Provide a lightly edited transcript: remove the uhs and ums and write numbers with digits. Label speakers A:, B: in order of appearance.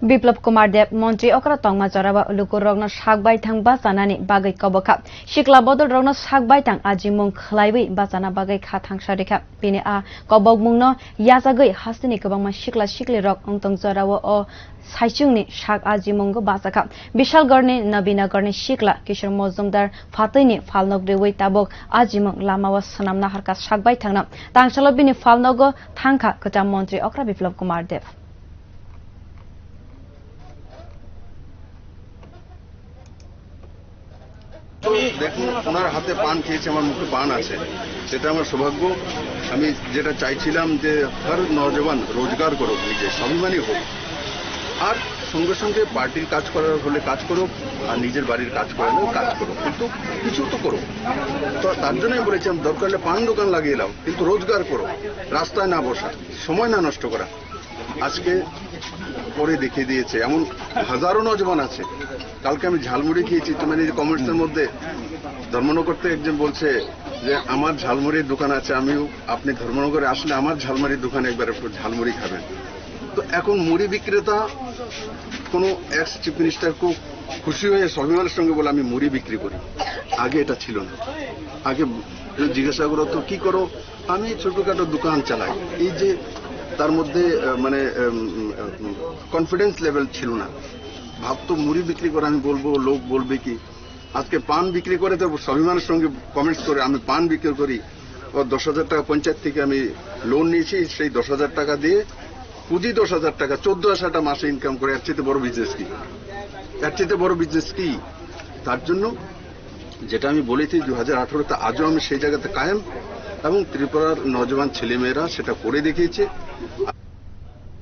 A: Biplab kumar deb montri okra tongma jorao luku rogno sak baithang bachana ni bagwi kobok sikla bodol rogno sak baithang ajiwi mung khwlaiwi bachana bagwi kha thangsa rikha bini kobokmung no yachakgwi haste ni kwbangma sikla sikli rok wngtong jorao o saiching ni sak ajiwi mung bacha bishalghar ni navi ni sikla Kishore Majumdar phatai ni falnog rewi tabok ajiwi mung lamao sanamna harka sak baithang na tangsalo bini falnogo thangka kota montri okra Biplab kumar deb
B: দেখুন ওনার হাতে পান খেয়েছে, আমার মুখে পান আছে, সেটা আমার সৌভাগ্য। আমি যেটা চাইছিলাম যে হর নওজওয়ান রোজগার করুক, নিজে স্বাভিমানী হোক, আর সঙ্গে সঙ্গে পার্টির কাজ করার হলে কাজ করুক, আর নিজের বাড়ির কাজ করালেও কাজ করুক, কিন্তু কিছু তো করুক। তো তার জন্যই বলেছিলাম দরকার হলে পান দোকান লাগিয়ে দাও, কিন্তু রোজগার করো, রাস্তায় না বসা, সময় না নষ্ট করা। আজকে করে দেখিয়ে দিয়েছে, এমন হাজারো নজওয়ান আছে। কালকে আমি ঝালমুড়ি খেয়েছি, তো মানে কমেন্টসের মধ্যে ধর্মনগরতে একজন বলছে যে আমার ঝালমুড়ির দোকান আছে, আমিও আপনি ধর্মনগরে আসলে আমার ঝালমুড়ির দোকানে একবার একটু ঝালমুড়ি খাবেন। তো এখন মুড়ি বিক্রেতা কোনো এক্স চিফ মিনিস্টার খুব খুশি হয়ে স্বাভিমানের সঙ্গে বলে আমি মুড়ি বিক্রি করি। আগে এটা ছিল না। আগে জিজ্ঞাসা করো তো কি করো, আমি ছোটখাটো দোকান চালাই। এই যে তার মধ্যে মানে কনফিডেন্স লেভেল ছিল না। ভাবতো মুড়ি বিক্রি করে আমি বলবো, লোক বলবে কি। আজকে পান বিক্রি করে তো স্বাভিমানের সঙ্গে কমেন্টস করে আমি পান বিক্রি করি। ও 10,000 টাকা পঞ্চায়েত থেকে আমি লোন নিয়েছি, সেই 10,000 টাকা দিয়ে পুঁজি 10,000 টাকা 14,000 মাসে ইনকাম করে। এর চেয়ে বড় বিজনেস কি? এর চেয়ে বড় বিজনেস কি? তার জন্য যেটা আমি বলেছি 2018-তে আজও আমি সেই জায়গাতে কায়েম, এবং ত্রিপুরার নজওয়ান ছেলেমেয়েরা সেটা করে দেখিয়েছে।